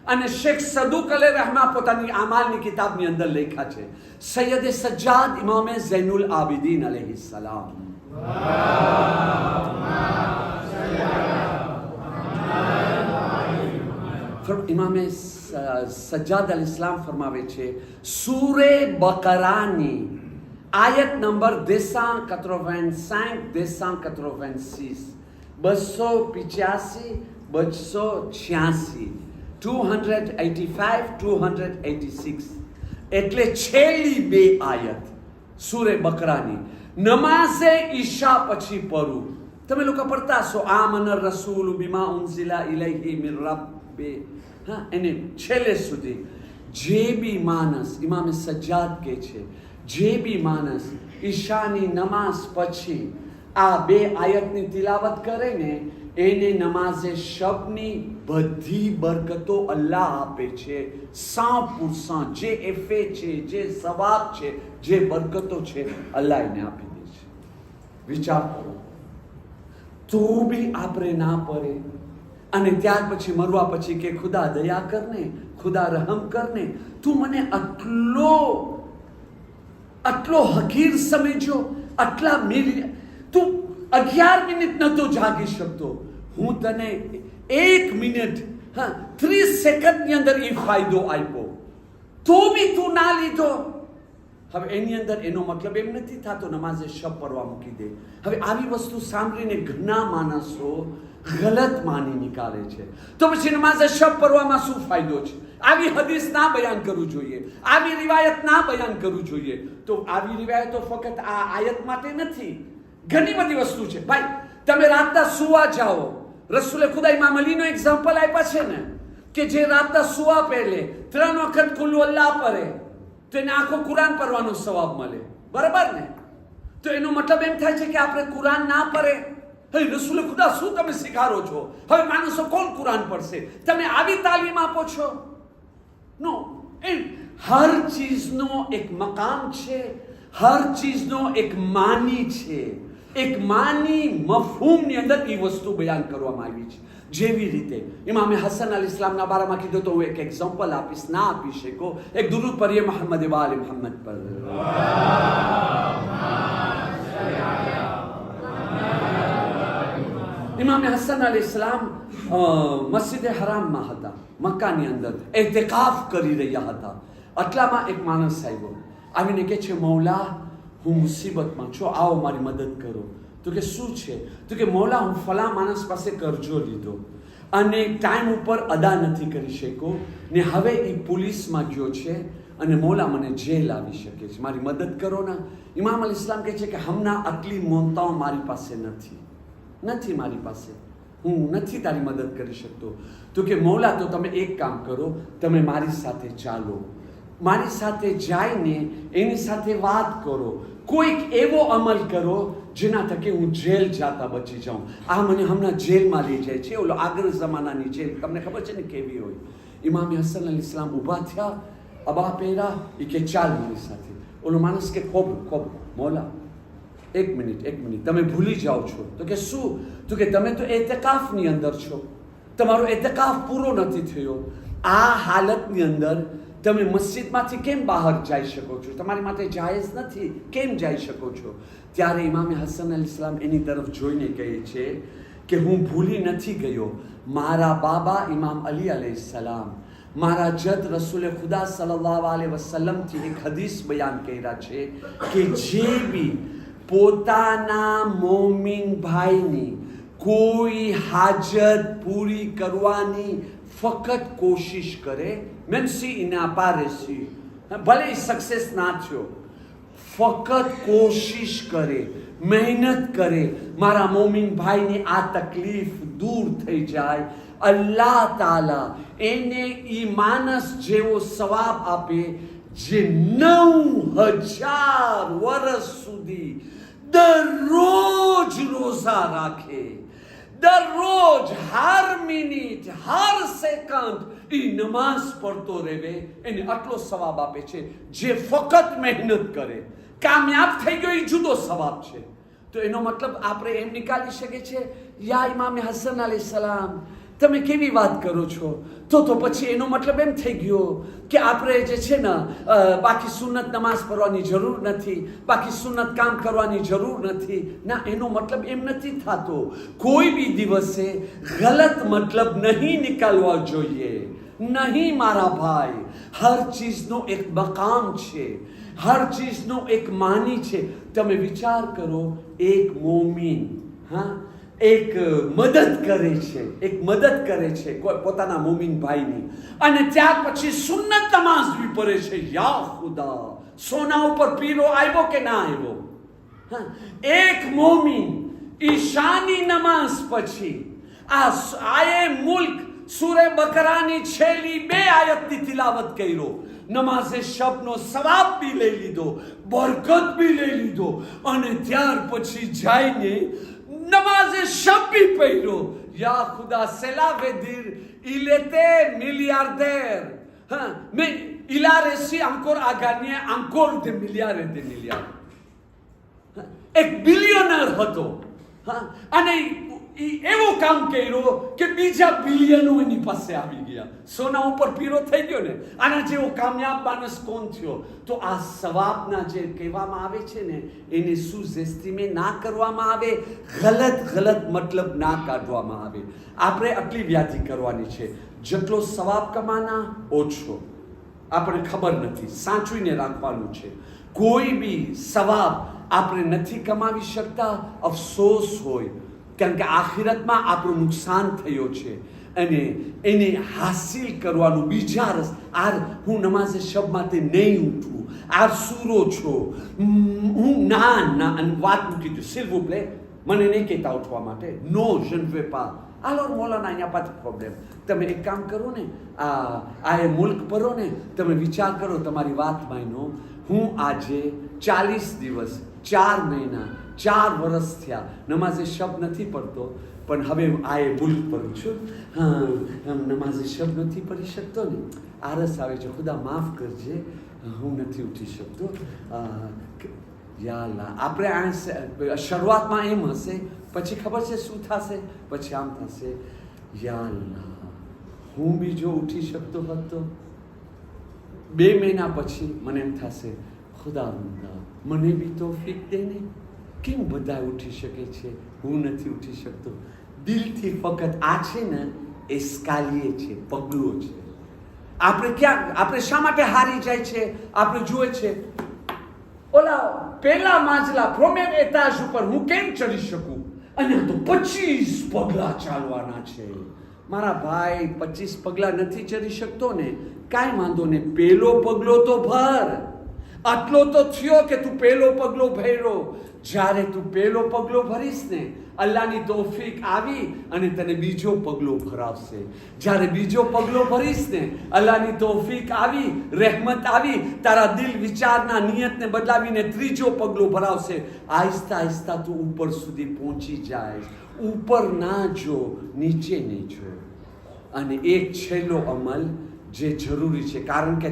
Speaker 1: અને શેખ સદુક અલે રહેમા પોતાની આમાલની કિતાબની અંદર લખ્યા છે. સૈયદ સજ્જાદ ઇમામે ઝૈનુલ આબિદીન અલૈહિ સલામ ઇમામે સજ્જાદ અલ ઇસ્લામ ફરમાવે છે સૂરે બકરાની આયત નંબર 285 286 285 286 285 286 એટલે છેલ્લી બે આયત સૂરે બકરાની નમાઝે ઈશા પછી પઢું. તમે લોકો પડતા છો આમન રસૂલ બિમા ઉન્ઝિલા ઇલૈહી મિન રબ્બે, હા, એને છેલ્લે સુધી. જે બી માણસ, ઇમામ સજ્જાદ કહે છે, જે બી માણસ ઈશાની નમાઝ પછી આ બે આયતની તિલાવત કરે ને એને નમાઝે શબની બધી બરકતો અલ્લાહ આપે છે. 100% જે એફે છે, જે સવાબ છે, જે બરકતો છે, અલ્લાહ એને આપી દે છે. વિચાર કરો. તો બી આપણે ના પડે અને ત્યાર પછી મરવા પછી કે ખુદા દયા કરને, ખુદા રહમ કરને, તું મને આટલો હકીર સમજો, આટલા તું 11 મિનિટ નતો જાગી શકતો, હું તને 1 મિનિટ 30 સેકન્ડની અંદર એ ફાયદો આપ્યો, તો બી તું ના લીધો. હવે એની અંદર એનો મતલબ એમ નથી થતો નમાઝે શબ પઢવા મૂકી દે. હવે આવી વસ્તુ સાંભળીને ઘણા માણસો ગલત માની નીકાળે છે. તો પછી નમાઝે શબ પઢવામાં શું ફાયદો છે? આવી હદીસ ના બયાન કરવું જોઈએ, આવી રિવાયત ના બયાન કરવું જોઈએ. તો આવી રિવાયતો ફક્ત આ આયત માટે નથી, ઘણી બધી વસ્તુ છે. ભાઈ તમે રાતના સુવા જાઓ, રસૂલે ખુદા ઇમામ અલીનો એક્ઝામ્પલ આપ્યા છે ને કે જે રાતના સુવા પહેલે 3 વખત કુલ અલ્લાહ પઢે તો એને આખો કુરાન પઢવાનો સવાબ મળે. બરાબર ને? તો એનો મતલબ એમ થાય છે કે આપણે કુરાન ના પઢે. હવે રસૂલે ખુદા શું તમે શીખાડો છો? હવે માણસો કોણ કુરાન પડશે? તમે આવી તાલીમ આપો છો? નો. હર ચીજનો એક મકામ છે, હર ચીજનો એક માની છે, એક માની મફહૂમની અંદર એ વસ્તુ બયાન કરવામાં આવી છે. જેવી રીતે ઇમામે હસન અલ ઇસ્લામના બારામાં કીધું તો હું એક એક્ઝામ્પલ આપીશ, ના આપી શકો. એક દુરૂદ પઢીએ મોહમ્મદ વાલે મોહમ્મદ પર. ઇમામે હસન અલ ઇસ્લામ મસ્જિદ હરામમાં હતા, મક્કાની અંદર એહતિકાફ કરી રહ્યા હતા. એટલામાં એક માણસ આવ્યો, આવીને કહે છે, મૌલા હું મુસીબતમાં છું, આવો મારી મદદ કરો. તો કે શું છે? તો કે મૌલા હું ફલા માણસ પાસે કરજો લીધો અને ટાઈમ ઉપર અદા નથી કરી શક્યો ને હવે એ પોલીસમાં ગયો છે અને મૌલા મને જેલ આવી શકે છે, મારી મદદ કરો ને. ઇમામ અલ ઇસ્લામ કહે છે કે હમણાં આટલી મોનતાઓ મારી પાસે નથી મારી પાસે, હું નથી તારી મદદ કરી શકતો. તો કે મૌલા તો તમે એક કામ કરો, તમે મારી સાથે ચાલો, મારી સાથે જઈને એની સાથે વાત કરો, કોઈક એવો અમલ કરો જેના થકી હું જેલ જાતા બચી જાઉં. આ મને હમણાં જેલમાં લઈ જાય છે, ઓલો આગળ જમાનાની જેલ, તમને ખબર છે ને કેવી હોય. ઇમામ હસન અલ ઇસ્લામ ઊભા થયા, અબા પહેરા, એ કે ચાલ મારી સાથે. ઓલો માણસ કે ખોબ મૌલા એક મિનિટ તમે ભૂલી જાઓ છો. તો કે શું? તો કે તમે તો એતકાફની અંદર છો, તમારો એતકાફ પૂરો નથી થયો. આ હાલતની અંદર તમે મસ્જિદમાંથી કેમ બહાર જઈ શકો છો? તમારી માટે જાયઝ નથી, કેમ જઈ શકો છો? ત્યારે ઇમામે હસન અલ ઇસ્લામ એની તરફ જોઈને કહે છે કે હું ભૂલી નથી ગયો, મારા બાબા ઇમામ અલી અલૈહિસ્સલામ, મારા જદ રસૂલ ખુદા સલ્લલ્લાહુ અલૈહિ વસલ્લમથી એક હદીસ બયાન કર્યા છે કે જે બી પોતાના મોમિન ભાઈની કોઈ હાજત પૂરી કરવાની ફક્ત કોશિશ કરે, મેન્સી ઇના પારેસી, ભલે સક્સેસ ના થયો, ફક્ત કોશિશ કરે, મહેનત કરે, મારા મોમિન ભાઈની આ તકલીફ દૂર થઈ જાય, અલ્લાહ તાલા એને ઈ માણસ જેવો સવાબ આપે જે 9000 વર્ષ સુધી દરરોજ રોઝા રાખે, દરરોજ હર મિનિટ હર સેકન્ડ એ નમાઝ પડતો રહેવે, એને આટલો સવાબ આપે છે જે ફક્ત મહેનત કરે. કામયાબ થઈ ગયો એ જુદો સવાબ છે. તો એનો મતલબ આપણે એમ નીકાળી શકીએ છીએ, યા ઇમામે હસન અલૈહિસ્સલામ તમે કેવી વાત કરો છો? તો પછી એનો મતલબ એમ થઈ ગયો કે આપણે જે છે ને બાકી સુન્નત નમાઝ પઢવાની જરૂર નથી, બાકી સુન્નત કામ કરવાની જરૂર નથી. ના, એનો મતલબ એમ નથી થતો. કોઈ બી દિવસે ગલત મતલબ નહીં નિકાલવા જોઈએ. નહીં મારા ભાઈ, હર ચીજનો એક મકામ છે, હર ચીજનો એક માની છે. તમે વિચાર કરો, એક મોમીન એક મદદ કરે છે કોઈ પોતાના મોમીન ભાઈની, અને ત્યાર પછી સુન્નત નમાઝ બી પડે છે. યા ખુદા, સોના ઉપર પીરો આવ્યો કે ના આવ્યો? એક મોમીન ઈશાની નમાઝ પછી આયે મુલ્ક સૂરે બકરાની છેલ્લી 2 આયતની તિલાવત કર્યો, નમાઝે શબનો સવાબ બી લઈ લીધો, બરકત બી લઈ લીધો, અને ત્યાર પછી જઈને નમાઝે શબ બી પઢ્યો. યા ખુદા, સેલાવેદીર ઇલેતે મિલિયાર્ડેર, મેં ઇલારેસી અંકોર આગાનીએ અંકોર de મિલિયાર, એક બિલિયનર હતો, અને એવું કામ કર્યું કે બીજા બિલિયનો એની પાસે આવી ગયા. સોના ઉપર પીરો થઈ ગયો ને. આના જેવો કામયાબ માણસ કોણ થયો? તો આ સવાબના જે કહેવામાં આવે છે ને, એને સુઝેસ્ટીમે ના કરવામાં આવે, ગલત મતલબ ના કાઢવામાં આવે. આપણે આટલી વ્યાધિ કરવાની છે, જેટલો સવાબ કમાના ઓછો, આપણે ખબર નથી, સાચવીને રાખવાનું છે. કોઈ બી સવાબ આપણે નથી કમાવી શકતા, અફસોસ હોય, કારણ કે આખિરતમાં આપણું નુકસાન થયો છે, અને એને હાસિલ કરવાનું બીજા રસ. હું નમાઝે શબ માટે નહીં ઉઠું, આ સૂરો છો, હું ના વાત મૂકી દઉં, સિર્ફ પ્લે મને નહીં કહેતા ઉઠવા માટે, નો જનવે પા. આલો મોલાના અહીંયા પાછું પ્રોબ્લેમ. તમે એક કામ કરો ને, આ મુલ્ક પરો ને, તમે વિચાર કરો તમારી વાત માનો, હું આજે 40 દિવસ 4 મહિના 4 વર્ષ થયા નમાઝે શબ નથી પડતો, પણ હવે આ એ ભૂલ કરું છું. હા, નમાઝે શબ નથી પડી શકતો ને, આરસ આવે છે, ખુદા માફ કરજે, હું નથી ઉઠી શકતો. યા અલ્લાહ, આપણે શરૂઆતમાં એમ હશે, પછી ખબર છે શું થશે, પછી આમ થશે, યા અલ્લાહ, હું બી જો ઉઠી શકતો હતો. 2 મહિના પછી મને એમ થશે, ખુદા મને બી તોફીક દે ને, કેમ બધા ઉઠી શકે છે, હું નથી ઉઠી શકતો. દિલથી ફક્ત આ છે ને એસ્કાલીએ છે, પગલું છે. આપણે શા માટે હારી જાય છે? આપણે જુએ છે ઓલા પહેલા માજલા પ્રોમેર એતાજ ઉપર હું કેમ ચડી શકું, અને તો 25 પગલા ચાલવાના છે. મારા ભાઈ 25 પગલા નથી ચડી શકતો ને, કાંઈ વાંધો ને, પેલો પગલો તો ભર. આટલો તો થયો કે તું પેલો પગલો ભર્યો. જ્યારે તું પેલો પગલો ભરીશ ને, અલ્લાહની તોફીક આવી અને તને બીજો પગલો ભરાવશે. જ્યારે બીજો પગલો ભરીશ ને, અલ્લાહની તોફીક આવી, રહેમત આવી, તારા દિલ વિચારના નિયતને બદલાવીને ત્રીજો પગલો ભરાવશે. આહિસ્તા આહિસ્તા તું ઉપર સુધી પહોંચી જાય. ઉપર ના જો, નીચે નહીં જો. અને એક છેલ્લો અમલ જે જરૂરી છે, કારણ કે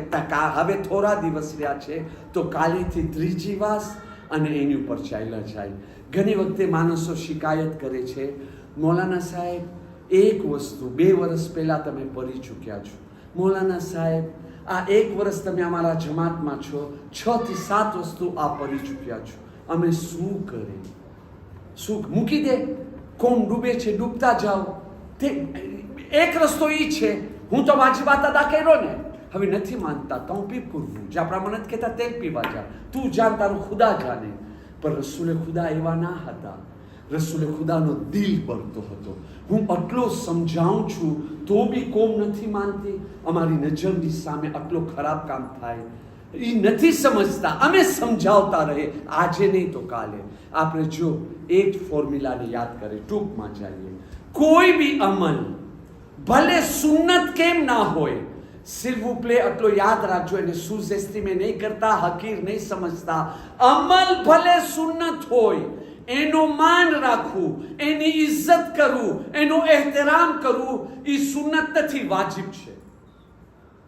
Speaker 1: હવે થોડા દિવસ રહ્યા છે, તો કાલેથી ત્રીજી વાસ અને એની ઉપર ચાલ્યા જાય. ઘણી વખતે માણસો શિકાયત કરે છે, મૌલાના સાહેબ, એક વસ્તુ 2 વર્ષ પહેલાં તમે પડી ચૂક્યા છો. મૌલાના સાહેબ, આ 1 વર્ષ તમે અમારા જમાતમાં છો, 6 થી 7 વસ્તુ આ પડી ચૂક્યા છો. અમે શું કરીએ? શું મૂકી દે? કોણ ડૂબે છે ડૂબતા જાઓ. તે એક રસ્તો એ છે, હું તો વાજિબાત અદા કર્યો ને, હવે નથી માનતા તો હું પી પૂરવું. જે આપણા મને કહેતા તે પીવા જા, તું જાણ, તારું ખુદા જાણે. પણ રસૂલે ખુદા એવા ના હતા. રસૂલે ખુદાનો દિલ બળતો હતો. હું આટલો સમજાવું છું તો બી કોમ નથી માનતી. અમારી નજરની સામે આટલો ખરાબ કામ થાય, એ નથી સમજતા. અમે સમજાવતા રહે, આજે નહીં તો કાલે. આપણે જો એક ફોર્મ્યુલાને યાદ કરીએ, ટૂંકમાં જઈએ, કોઈ બી અમલ ભલે સુન્નત કેમ ના હોય, s'il vous plaît, આટલો યાદ રાખજો. એને સૂઝ એસ્ટીમે નહીં કરતા, હકીર નહીં સમજતા. અમલ ભલે સુન્નત હોય, એનું માન રાખવું, એની ઇજ્જત કરવું, એનો એહતરામ કરવું, એ સુન્નત નથી, વાજિબ છે.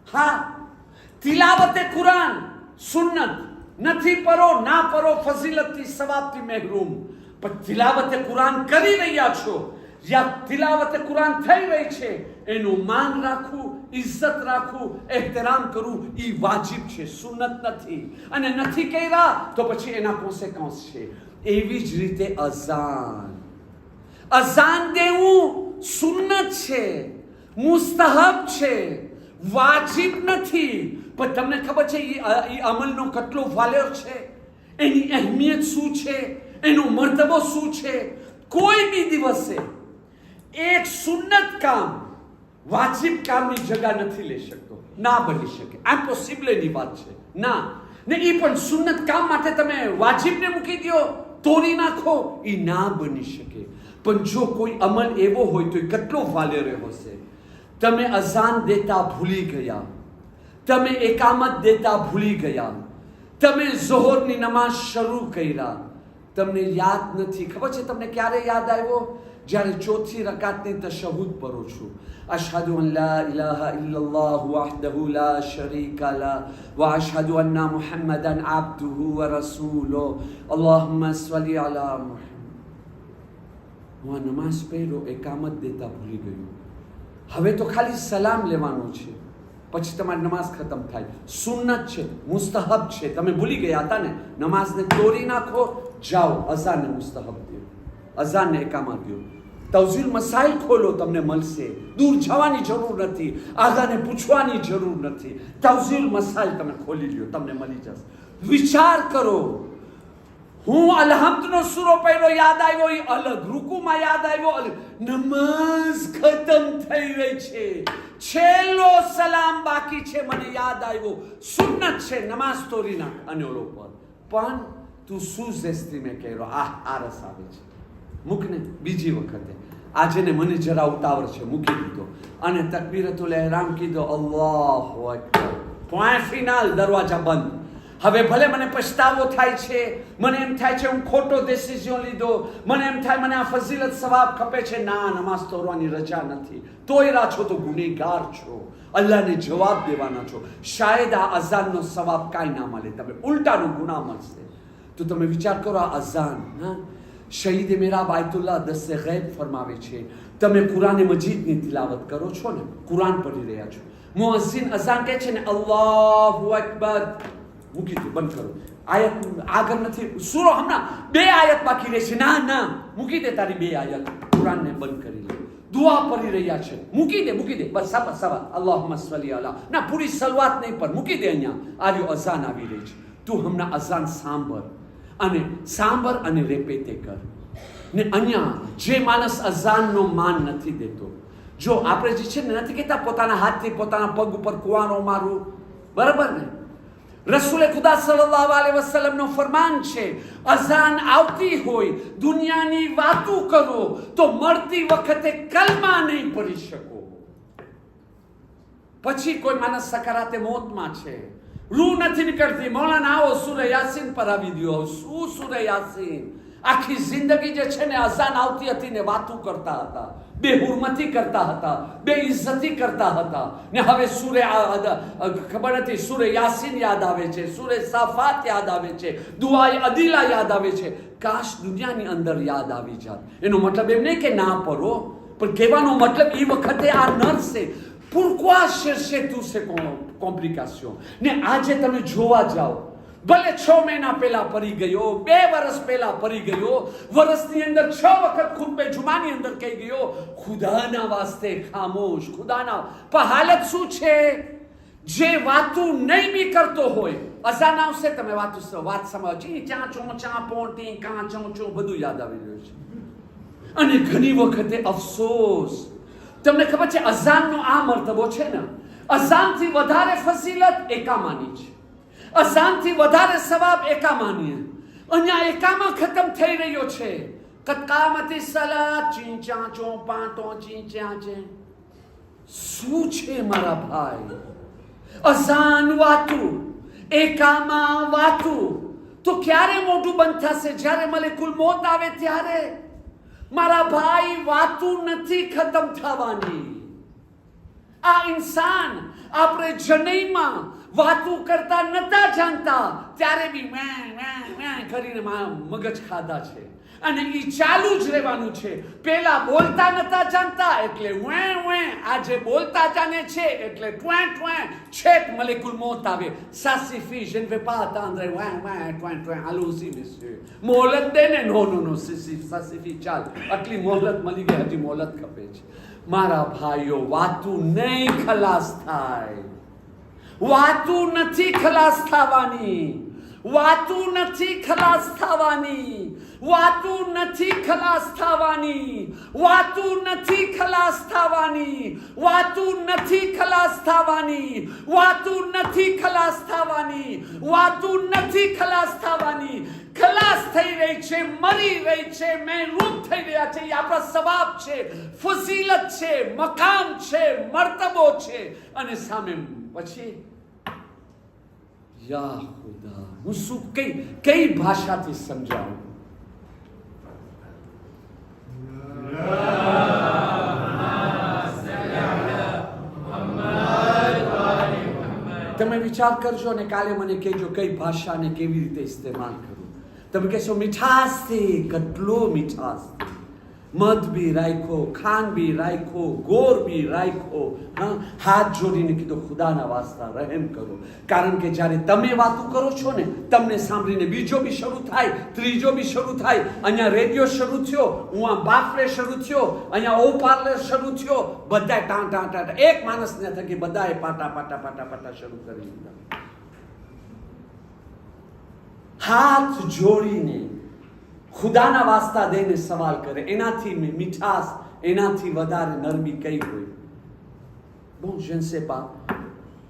Speaker 1: હા, તિલાવતે કુરાન સુન્નત નથી, પરો ના પરો ફઝીલતથી સવાબથી મહેરૂમ. પણ તિલાવતે કુરાન કરી રહ્યા છો, યા તિલાવતે કુરાન થઈ રહી છે, એનું માન રાખવું, ઇજ્જત રાખવું, એહતરામ કરવું, એ વાજિબ છે, સુન્નત નથી. અને નથી કર્યા તો પછી એના કોન્સિક્વન્સ છે. એવી જ રીતે અઝાન દેવું સુન્નત છે, મુસ્તહબ છે, વાજિબ નથી. પણ તમને ખબર છે એ અમલનો કેટલો વાલ્યો છે, એની અહેમિયત શું છે, એનો મર્તબો શું છે. કોઈ બી દિવસે એક સુન્નત કામ વાજિબ કામની જગ્યા નથી લઈ શકતો, ના બની શકે. ઇમ્પોસિબલની વાત છે. ના, ને એ પણ સુન્નત કામ માટે તમે વાજિબને મૂકી દો, તોડી નાખો, એ ના બની શકે. પણ જો કોઈ અમલ એવો હોય તો એ કેટલો વાલેરો હશે. તમે અઝાન દેતા ભૂલી ગયા, તમે એકામત દેતા ભૂલી ગયા, તમે ઝોહરની નમાઝ શરૂ કર્યા, તમને યાદ નથી. ખબર છે તમને ક્યારે યાદ આવ્યો? જ્યારે 4થી રકાતની તશહુદ પઢો છું. અશહદુ અન લા ઇલાહા ઇલ્લલ્લાહ વહદહુ લા શરીકા લા વ અશહદુ અન્ના મુહમ્મદન અબ્દુહુ વ રસૂલુહુ અલ્લાહુમ્મા સલ્લી અલા મુહમ્મદ. હું નમાઝ પઢ્યો, એકામત દેતા ભૂલી ગયો. હવે તો ખાલી સલામ લેવાનો છે, પછી તમારી નમાઝ ખતમ થાય. સુન્નત છે, મુસ્તહબ છે, તમે ભૂલી ગયા હતા ને, નમાઝને તોડી નાખો, જાઓ અઝાનને મુસ્તહબ દો, અઝાનને એકામત દો. તવઝીલ મસાઇલ ખોલો, તમને મળશે. દૂર જવાની જરૂર નથી, આગાને પૂછવાની જરૂર નથી. તવઝીલ મસાઇલ તમે ખોલી લ્યો, તમને મળી જશે. વિચાર કરો, હું અલહમ્દનો સૂરો પહેલો યાદ આવ્યો એ અલગ, રૂકુમાં યાદ આવ્યો અલગ, નમાઝ ખતમ થઈ રહી છે, છેલ્લો સલામ બાકી છે, મને યાદ આવ્યો સુન્નત છે, નમાઝ તોડી નાખ અને ઓલો પર. પણ તું શું જેસ્તી મેં કહેરો, આરસ આવે છે, મૂકને. બીજી વખતે આજે ને મને જરા ઉતાવળ છે, મૂકી દીધો અને તકબીરતુલ એહરામ કીધો, અલ્લાહુ અકબર, પોઈન્ટ ફિનાલ, દરવાજા બંધ. હવે ભલે મને પછતાવો થાય છે, મને એમ થાય છે હું ખોટો ડિસિઝન લીધો, મને એમ થાય મને આ ફઝીલત સવાબ ખપે છે. ના, નમાઝ તોડવાની રજા નથી. તોય રહ્યા છો તો ગુનેગાર છો, અલ્લાહને જવાબ દેવાના છો. શાયદ આ અઝાનનો સવાબ કાંઈ ના મળે, તમે ઉલટાનું ગુનાહ મળશે. તો તમે વિચાર કરો, આ અઝાન શહીદ મેરા બાયતુલ્લાહ દસ્તે ગૈબ ફરમાવે છે, તમે કુરાન મજીદની તિલાવત કરો છો ને, કુરાન પઢી રહ્યા છો, મુઅઝ્ઝિન અઝાન કહે છે ને અલ્લાહુ અકબર, મૂકી દો, બંધ કરો. આયત આગળ નથી, સૂરો હમણાં 2 આયત બાકી રહેશે. ના, મૂકી દે તારી 2 આયત, કુરાનને બંધ કરી લે. દુઆ પડી રહ્યા છે, મૂકી દે, બસ સવા અલ્લાહુમ્મા સલ્લી અલા, ના પૂરી સલવાત નહીં પર મૂકી દે. અહીંયા આવ્યો અઝાન આવી રહી છે, તું હમણાં અઝાન સાંભળ અને રેપેતે કર. ને અહીંયા જે માણસ અઝાનનો માન નથી દેતો, જો આપણે જે છે ને નથી કહેતા પોતાના હાથથી પોતાના પગ ઉપર કુવાનો મારું, બરાબર ને? રસૂલે ખુદા સલ્લલ્લાહુ અલૈહિ વસલ્લમનો ફરમાન છે, અઝાન આવતી હોય, દુનિયાની વાતો કરો તો મરતી વખતે કલમા નહીં પડી શકો. પછી કોઈ માણસ સકરાતે મોતમાં છે, રૂહ નથી નીકળતી, મૌલાના આવો સૂરે યાસીન પર આવી દો. શું સૂરે યાસીન? આખી જિંદગી જે છે ને અઝાન આવતી હતી ને વાતો કરતા હતા, બેહુરમતી કરતા હતા, બેઇઝ્ઝતી કરતા હતા. ને હવે સૂરે ખબર નથી, સૂરે યાસીન યાદ આવે છે, સૂરે સાફાત યાદ આવે છે, દુઆએ અદિલા યાદ આવે છે. કાશ દુનિયાની અંદર યાદ આવી જાત. એનો મતલબ એમ નહીં કે ના પઢો, પણ કહેવાનો મતલબ એ વખતે આ નર્સે pourquoi chercher tous ces complications? ને આજે તમે જોવા જાઓ, ભલે 6 મહિના પહેલા પડી ગયો, 2 વર્ષ પહેલા પડી ગયો, વર્ષની અંદર 6 વખત ખુતબે જુમાની અંદર કહી ગયો, ખુદાના વાસ્તે ખામોશ, ખુદાના. પણ હાલત શું છે? જે વાતું નહીં બી કરતો હોય, અઝાન આવશે, તમે વાત સમજો, ચા પોટી કાં ચો બધું યાદ આવી રહ્યું છે. અને ઘણી વખતે અફસોસ, તમને ખબર છે અઝાનનો આ મર્તબો છે ને, અઝાનથી વધારે ફઝીલત એકામાની છે, અઝાનથી વધારે સવાબ એકામાની. અહીંયા એકામા ખતમ થઈ રહ્યો છે. કતકામતી સલાત ચીંચા ચો પાંતો ચીંચા છે. શું છે મારા ભાઈ? અઝાન વાતું, એકામા વાતું તો ક્યારે મોઢું બંધ થશે? જ્યારે મલેકુલ મોત આવે ત્યારે. મારા ભાઈ, વાતું નથી ખતમ થવાની. આ ઇન્સાન આપણે જનૈમાં વાતું કરતા નતા જાણતા, ત્યારે બી મેં કરીને મગજ ખાધા છે, અને એ ચાલુ જ રહેવાનું છે. પેલા બોલતા નતા જાણતા એટલે આજે બોલતા જાણે છે એટલે છેક મલેકુલ મોત આવે. સાસિફી je ne vais pas attendre allons-y monsieur, મોહલત દે ને. નો સાસિફી ચાલ, આટલી મોહલત મળી ગઈ, હજી મોહલત ખપે છે. મારા ભાઈઓ, વાતું નહીં ખલાસ થાય, વાતું નથી ખલાસ થવાની, વાતું નથી ખલાસ થવાની, વાતું નથી ખલાસ થવાની, વાતું નથી ખલાસ થવાની, વાતું નથી ખલાસ થવાની, વાતું નથી ખલાસ થવાની, વાતું નથી ખલાસ થવાની. ખલાસ થઈ રહી છે, મરી રહી છે, મહેરૂમ થઈ રહ્યા છે. એ આપણા સવાબ છે, ફઝીલત છે, મકામ છે, મર્તબો છે. અને સામે પછી યા ખુદા, હું શું કઈ ભાષાથી સમજાવું? તમે વિચાર કરજો ને કાલે મને કહેજો કઈ ભાષાને કેવી રીતે ઇસ્તેમાલ કરું. તમે કહેશો મીઠાશથી, કેટલો મીઠાશ, મધ બી રાખ્યો, ખાંડ બી રાખ્યો, ગોળ બી રાખ્યો. હાથ જોડીને કીધું ખુદાના વાસ્તા રહેમ કરો. કારણ કે જ્યારે તમે વાતો કરો છો ને, તમને સાંભળીને બીજો બી શરૂ થાય, ત્રીજો બી શરૂ થાય. અહીંયા રેડિયો શરૂ થયો, હું આ બાફલે શરૂ થયો, અહીંયા ઓ પાર્લર શરૂ થયો, બધાએ ટાં એક માણસને થકી બધાએ પાટા શરૂ કરી દીધા. હાથ જોડીને ખુદાના વાસ્તા દઈને સવાલ કરે, એનાથી મીઠાશ, એનાથી વધારે નરમી કઈ હોય? બહુ જનસે પા.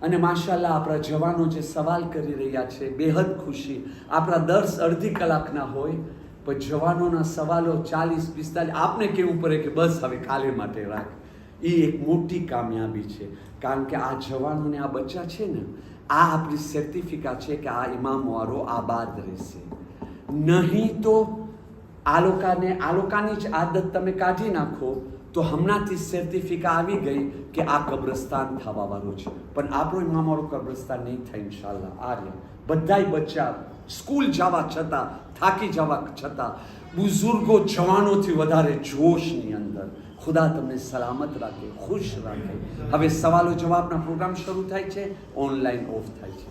Speaker 1: અને માશાલ્લાહ આપણા જવાનો જે સવાલ કરી રહ્યા છે, બેહદ ખુશી. આપણા દર્શ અડધી કલાકના હોય, પણ જવાનોના સવાલો 40-45 આપને કેવું પડે કે બસ હવે કાલે માટે રાખ. એ એક મોટી કામયાબી છે. કારણ કે આ જવાનોને આ બચ્ચા છે ને, આ આપણી સર્ટિફિકા છે કે આ ઇમામવાળો આબાદ રહેશે. નહીં તો આ લોકોની જ આદત તમે કાઢી નાખો તો હમણાંથી સર્ટિફિકા આવી ગઈ કે આ કબ્રસ્તાન થવાવાળું છે, પણ આપણો ઇમામવાળો કબ્રસ્તાન નહીં થાય ઇન્શાલ્લાહ. આ રહ્યા બધાય બચ્ચા સ્કૂલ જવા છતાં, થાકી જવા છતાં, બુઝુર્ગો જવાનોથી વધારે જોશની અંદર. ખુદા તમને સલામત રાખે, ખુશ રાખે. હવે સવાલો જવાબના પ્રોગ્રામ શરૂ થાય છે, ઓનલાઈન ઓફ થાય છે.